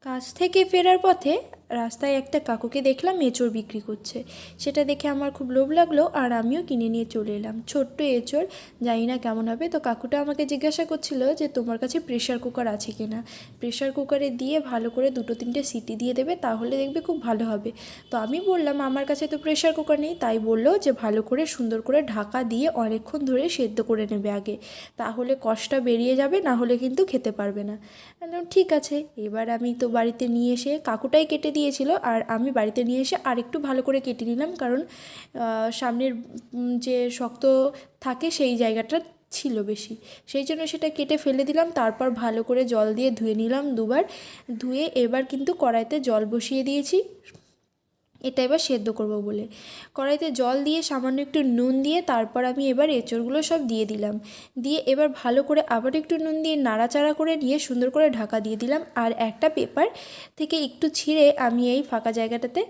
কাজ থেকে ফেরার পথে রাস্তায় একটা কাকুকে দেখলাম এঁচড় বিক্রি করছে। সেটা দেখে আমার খুব লোভ লাগলো আর আমিও কিনে নিয়ে চলে এলাম। ছোট্ট এঁচড়, জানি না কেমন হবে। তো কাকুটা আমাকে জিজ্ঞাসা করছিল যে তোমার কাছে প্রেশার কুকার আছে কি না। প্রেশার কুকারে দিয়ে ভালো করে 2-3টে সিটি দিয়ে দেবে, তাহলে দেখবে খুব ভালো হবে। তো আমি বললাম আমার কাছে তো প্রেশার কুকার নেই। তাই বললো যে ভালো করে সুন্দর করে ঢাকা দিয়ে অনেকক্ষণ ধরে সেদ্ধ করে নেবে আগে, তাহলে কষটা বেরিয়ে যাবে, না হলে কিন্তু খেতে পারবে না। ঠিক আছে। এবার আমি তো বাড়িতে নিয়ে এসে, কাকুটাই কেটে দিয়েছিল আর আমি বাড়িতে নিয়ে এসে আর একটু ভালো করে কেটে নিলাম, কারণ সামনের যে শক্ত থাকে সেই জায়গাটা ছিল বেশি, সেই জন্য সেটা কেটে ফেলে দিলাম। তারপর ভালো করে জল দিয়ে ধুয়ে নিলাম 2বার। ধুয়ে এবার কিন্তু কড়াইতে জল বসিয়ে দিয়েছি, এটা এবার সেদ্ধ করব বলে। কড়াইতে জল দিয়ে সামান্য একটু নুন দিয়ে তারপর আমি এবার এঁচড়গুলো সব দিয়ে দিলাম। দিয়ে এবার ভালো করে আবার একটু নুন দিয়ে নাড়াচাড়া করে নিয়ে সুন্দর করে ঢাকা দিয়ে দিলাম। আর একটা পেপার থেকে একটু ছিঁড়ে আমি এই ফাঁকা জায়গাটাতে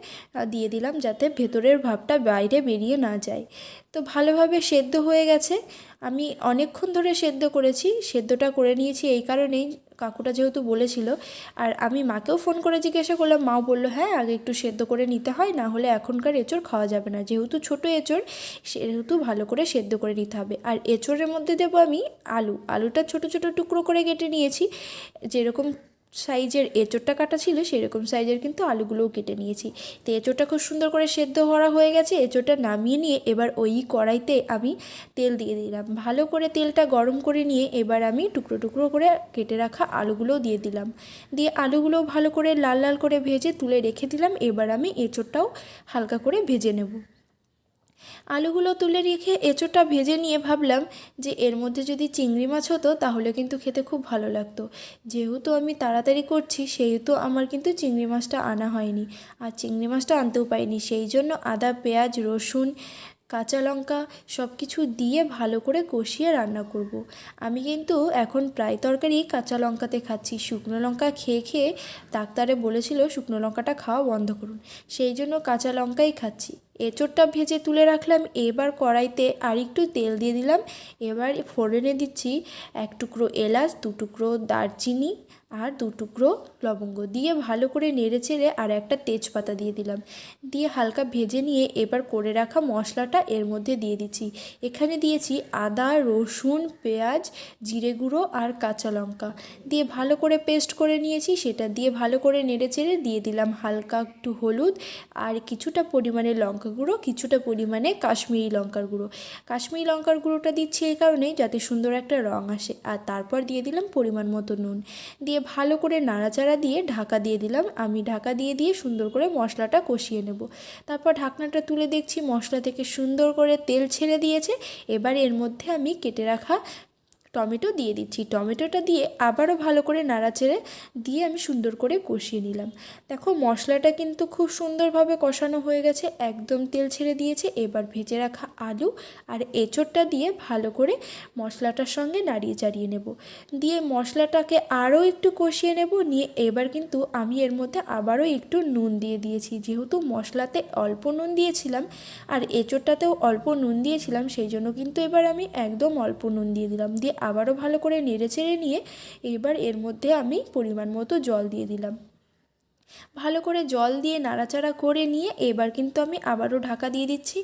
দিয়ে দিলাম, যাতে ভেতরের ভাবটা বাইরে বেরিয়ে না যায়। তো ভালোভাবে সেদ্ধ হয়ে গেছে। আমি অনেকক্ষণ ধরে সেদ্ধ করেছি, সেদ্ধটা করে নিয়েছি এই কারণেই, কাকুটা যেহেতু বলেছিল। আর আমি মাকেও ফোন করে জিজ্ঞাসা করলাম, মাও বললো হ্যাঁ আগে একটু সেদ্ধ করে নিতে হয়, না হলে এখনকার এঁচড় খাওয়া যাবে না, যেহেতু ছোটো এঁচড় সেহেতু ভালো করে সেদ্ধ করে নিতে হবে। আর এঁচড়ের মধ্যে দেবো আমি আলুটা ছোটো ছোটো টুকরো করে কেটে নিয়েছি, যেরকম সাইজের এঁচড়টা কাটা ছিল সেরকম সাইজের কিন্তু আলুগুলোও কেটে নিয়েছি। তো এঁচড়টা খুব সুন্দর করে সেদ্ধ করা হয়ে গেছে। এঁচড়টা নামিয়ে নিয়ে এবার ওই কড়াইতে আমি তেল দিয়ে দিলাম। ভালো করে তেলটা গরম করে নিয়ে এবার আমি টুকরো টুকরো করে কেটে রাখা আলুগুলোও দিয়ে দিলাম। দিয়ে আলুগুলোও ভালো করে লাল লাল করে ভেজে তুলে রেখে দিলাম। এবার আমি এঁচড়টাও হালকা করে ভেজে নেব। আলুগুলো তুলে রেখে এঁচোড়টা ভেজে নিয়ে ভাবলাম যে এর মধ্যে যদি চিংড়ি মাছ হতো তাহলে কিন্তু খেতে খুব ভালো লাগতো। যেহেতু আমি তাড়াতাড়ি করছি সেহেতু আমার কিন্তু চিংড়ি মাছটা আনা হয়নি, আর চিংড়ি মাছটা আনতেও পাইনি। সেই জন্য আদা, পেঁয়াজ, রসুন, কাঁচা লঙ্কা সব কিছু দিয়ে ভালো করে কষিয়ে রান্না করব। আমি কিন্তু এখন প্রায় তরকারি কাঁচা লঙ্কাতে খাচ্ছি। শুকনো লঙ্কা খেয়ে খেয়ে ডাক্তারে বলেছিল শুকনো লঙ্কাটা খাওয়া বন্ধ করুন, সেই জন্য কাঁচা লঙ্কাই খাচ্ছি। এঁচোড়টা ভেজে তুলে রাখলাম। এবার কড়াইতে আরেকটু তেল দিয়ে দিলাম। এবার ফোড়নে দিচ্ছি 1 টুকরো এলাচ, 2 টুকরো দারচিনি আর 2 টুকরো লবঙ্গ দিয়ে ভালো করে নেড়ে চেড়ে আর একটা তেজপাতা দিয়ে দিলাম। দিয়ে হালকা ভেজে নিয়ে এবার করে রাখা মশলাটা এর মধ্যে দিয়ে দিচ্ছি। এখানে দিয়েছি আদা, রসুন, পেঁয়াজ, জিরে গুঁড়ো আর কাঁচা লঙ্কা দিয়ে ভালো করে পেস্ট করে নিয়েছি। সেটা দিয়ে ভালো করে নেড়ে চেড়ে দিয়ে দিলাম হালকা একটু হলুদ আর কিছুটা পরিমাণে লঙ্কা গুঁড়ো, কিছুটা পরিমাণে কাশ্মীরি লঙ্কার গুঁড়ো। কাশ্মীরি লঙ্কার গুঁড়োটা দিচ্ছি এই কারণেই যাতে সুন্দর একটা রঙ আসে। আর তারপর দিয়ে দিলাম পরিমাণ মতো নুন, দিয়ে ভালো করে নাড়াচাড়া দিয়ে ঢাকা দিয়ে দিলাম। আমি ঢাকা দিয়ে দিয়ে সুন্দর করে মশলাটা কষিয়ে নেব। তারপর ঢাকনাটা তুলে দেখছি মশলা থেকে সুন্দর করে তেল ছেড়ে দিয়েছে। এবার এর মধ্যে আমি কেটে রাখা টমেটো দিয়ে দিচ্ছি। টমেটোটা দিয়ে আবারও ভালো করে নাড়াচেড়ে দিয়ে আমি সুন্দর করে কষিয়ে নিলাম। দেখো মশলাটা কিন্তু খুব সুন্দরভাবে কষানো হয়ে গেছে, একদম তেল ছেড়ে দিয়েছে। এবার ভেজে রাখা আলু আর এঁচোড়টা দিয়ে ভালো করে মশলাটার সঙ্গে নাড়িয়ে চাড়িয়ে নেব। দিয়ে মশলাটাকে আরও একটু কষিয়ে নেব। নিয়ে এবার কিন্তু আমি এর মধ্যে আবারও একটু নুন দিয়ে দিয়েছি, যেহেতু মশলাতে অল্প নুন দিয়েছিলাম আর এঁচোড়টাতেও অল্প নুন দিয়েছিলাম, সেই জন্য কিন্তু এবার আমি একদম অল্প নুন দিয়ে দিলাম। দিয়ে আবারও ভালো করে নেড়েচেড়ে নিয়ে এবার এর মধ্যে আমি পরিমাণ মতো জল দিয়ে দিলাম। ভালো করে জল দিয়ে নাড়াচাড়া করে নিয়ে এবার কিন্তু আমি আবারও ঢাকা দিয়ে দিচ্ছি।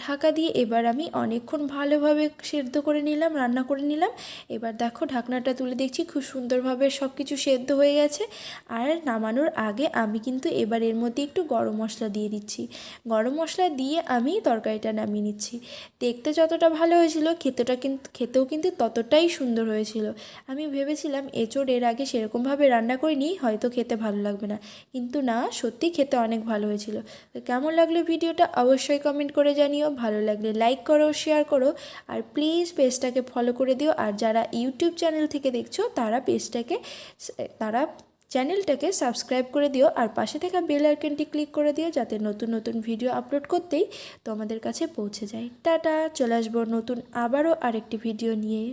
ঢাকা দিয়ে এবার আমি অনেকক্ষণ ভালোভাবে সেদ্ধ করে নিলাম, রান্না করে নিলাম। এবার দেখো ঢাকনাটা তুলে দেখছি খুব সুন্দরভাবে সব কিছু সেদ্ধ হয়ে গেছে। আর নামানোর আগে আমি কিন্তু এবার এর মধ্যে একটু গরম মশলা দিয়ে দিচ্ছি। গরম মশলা দিয়ে আমি তরকারিটা নামিয়ে নিচ্ছি। দেখতে যতটা ভালো হয়েছিল খেতেও কিন্তু ততটাই সুন্দর হয়েছিল। আমি ভেবেছিলাম এঁচোড় এর আগে সেরকমভাবে রান্না করিনি, হয়তো খেতে ভালো লাগবে না, কিন্তু না, সত্যি খেতে অনেক ভালো হয়েছিল। তো কেমন লাগলো ভিডিওটা অবশ্যই কমেন্ট করে জানিও। ভালো লাগলে লাইক করো, শেয়ার করো, আর প্লিজ পেজটাকে ফলো করে দিও। আর যারা ইউটিউব চ্যানেল থেকে দেখছো তারা চ্যানেলটাকে সাবস্ক্রাইব করে দিও, আর পাশে থাকা বেল আইকনটি ক্লিক করে দিও, যাতে নতুন নতুন ভিডিও আপলোড করতেই তোমাদের কাছে পৌঁছে যায়। টাটা, চলে আসবো নতুন আবারও আরেকটি ভিডিও নিয়ে।